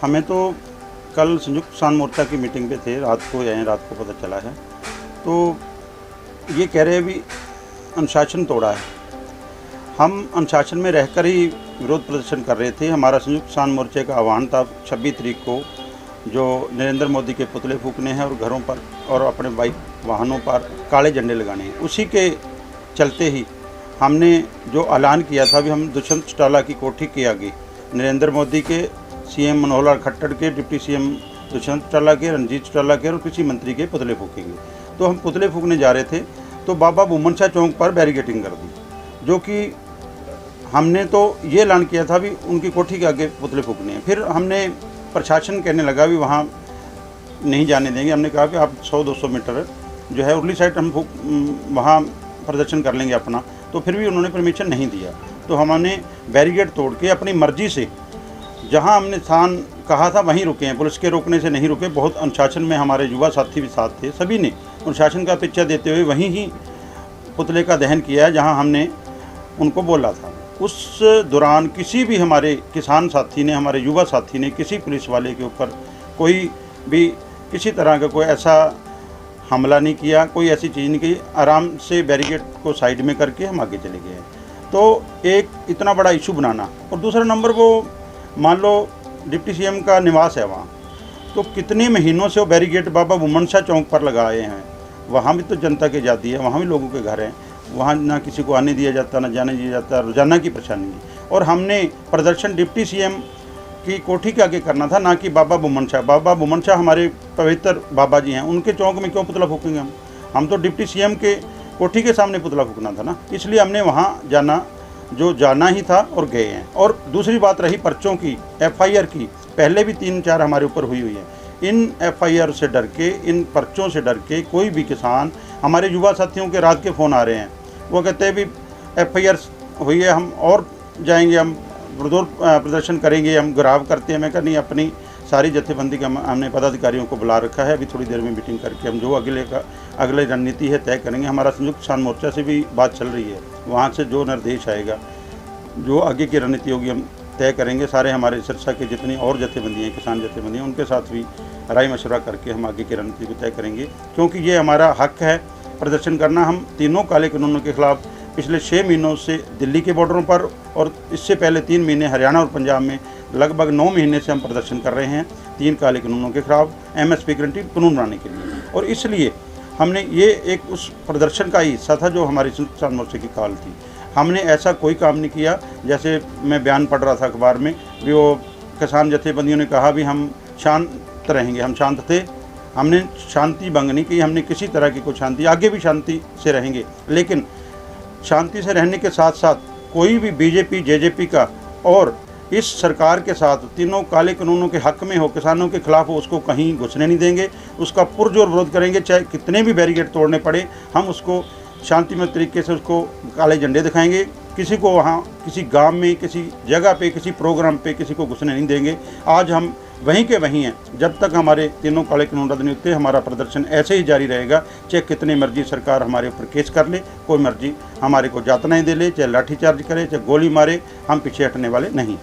हमें तो कल संयुक्त किसान मोर्चा की मीटिंग पे थे, रात को आए, रात को पता चला है। तो ये कह रहे हैं भी अनुशासन तोड़ा है। हम अनुशासन में रहकर ही विरोध प्रदर्शन कर रहे थे। हमारा संयुक्त किसान मोर्चे का आह्वान था 26 तारीख को जो नरेंद्र मोदी के पुतले फूकने हैं और घरों पर और अपने बाइक वाहनों पर काले झंडे लगाने हैं। उसी के चलते ही हमने जो ऐलान किया था भी हम दुष्यंत चौटाला की कोठी के आगे नरेंद्र मोदी के, सीएम मनोहर लाल खट्टर के, डिप्टी सीएम दुष्यंत चौटाला के, रणजीत चौटाला के और कृषि मंत्री के पुतले फूकेंगे। तो हम पुतले फूकने जा रहे थे तो बाबा बुमन शाह चौक पर बैरिकेडिंग कर दी, जो कि हमने तो ये ऐलान किया था भी उनकी कोठी के आगे पुतले फूकने हैं। फिर हमने प्रशासन कहने लगा भी वहाँ नहीं जाने देंगे। हमने कहा कि आप 100-200 मीटर जो है उर्ली साइड हम वहाँ प्रदर्शन कर लेंगे अपना। तो फिर भी उन्होंने परमिशन नहीं दिया। तो हमने बैरिकेड तोड़ के अपनी मर्जी से जहाँ हमने स्थान कहा था वहीं रुके हैं। पुलिस के रोकने से नहीं रुके। बहुत अनुशासन में हमारे युवा साथी भी साथ थे। सभी ने अनुशासन का पिक्चर देते हुए वहीं ही पुतले का दहन किया है जहाँ हमने उनको बोला था। उस दौरान किसी भी हमारे किसान साथी ने, हमारे युवा साथी ने किसी पुलिस वाले के ऊपर कोई भी किसी तरह का कोई ऐसा हमला नहीं किया, कोई ऐसी चीज़ नहीं की। आराम से बैरिकेड को साइड में करके हम आगे चले गए। तो एक इतना बड़ा इशू बनाना, और दूसरा नंबर वो मान लो डिप्टी सीएम का निवास है वहाँ, तो कितने महीनों से वो बैरिकेड बाबा बुमन शाह चौक पर लगाए हैं। वहाँ भी तो जनता की आज़ादी है, वहाँ भी लोगों के घर हैं। वहाँ ना किसी को आने दिया जाता, ना जाने दिया जाता, रोजाना की परेशानी है। और हमने प्रदर्शन डिप्टी सीएम की कोठी के आगे करना था, ना कि बाबा बुमन शाह। बाबा बुमन शाह हमारे पवित्र बाबा जी हैं, उनके चौक में क्यों पुतला फूकेंगे हम तो डिप्टी सीएम के कोठी के सामने पुतला फूकना था ना। इसलिए हमने वहाँ जाना ही था और गए हैं। और दूसरी बात रही पर्चों की, एफआईआर की, पहले भी 3-4 हमारे ऊपर हुई है। इन एफआईआर से डर के, इन पर्चों से डर के कोई भी किसान, हमारे युवा साथियों के रात के फ़ोन आ रहे हैं, वो कहते हैं भी एफआईआर हुई है, हम और जाएंगे, हम विरोध प्रदर्शन करेंगे, हम घराव करते हैं। मैं कहा नहीं, अपनी सारी जत्थेबंदी का हमने पदाधिकारियों को बुला रखा है। अभी थोड़ी देर में मीटिंग करके हम जो अगले रणनीति है तय करेंगे। हमारा संयुक्त किसान मोर्चा से भी बात चल रही है, वहाँ से जो निर्देश आएगा, जो आगे की रणनीति होगी हम तय करेंगे। सारे हमारे सिरसा के जितनी और जत्थेबंदियाँ, किसान जत्थेबंदियाँ, उनके साथ भी राय मशवरा करके हम आगे की रणनीति को तय करेंगे, क्योंकि ये हमारा हक है प्रदर्शन करना। हम तीनों काले कानूनों के खिलाफ पिछले 6 महीनों से दिल्ली के बॉर्डरों पर और इससे पहले 3 महीने हरियाणा और पंजाब में, लगभग 9 महीने से हम प्रदर्शन कर रहे हैं 3 काले कानूनों के खिलाफ, एमएसपी गारंटी कानून बनाने के लिए। और इसलिए हमने ये एक उस प्रदर्शन का ही हिस्सा था जो हमारी संयुक्त किसान मोर्चे की कॉल थी। हमने ऐसा कोई काम नहीं किया। जैसे मैं बयान पढ़ रहा था अखबार में भी, वो किसान जत्थेबंदियों ने कहा भी हम शांत रहेंगे। हम शांत थे, हमने शांति भंग नहीं की। हमने किसी तरह की कोई शांति, आगे भी शांति से रहेंगे, लेकिन शांति से रहने के साथ साथ कोई भी बीजेपी, जेजेपी का और इस सरकार के साथ तीनों काले कानूनों के हक में हो, किसानों के खिलाफ हो, उसको कहीं घुसने नहीं देंगे। उसका पुरजोर विरोध करेंगे, चाहे कितने भी बैरिकेड तोड़ने पड़े। हम उसको शांतिमय तरीके से उसको काले झंडे दिखाएंगे। किसी को वहाँ किसी गांव में, किसी जगह पे, किसी प्रोग्राम पे किसी को घुसने नहीं देंगे। आज हम वहीं के वहीं हैं। जब तक हमारे तीनों काले कानून रद्द नहीं होते, हमारा प्रदर्शन ऐसे ही जारी रहेगा। चाहे कितनी मर्जी सरकार हमारे ऊपर केस कर ले, कोई मर्जी हमारे को यातनाएं दे ले, चाहे लाठीचार्ज करे, चाहे गोली मारे, हम पीछे हटने वाले नहीं।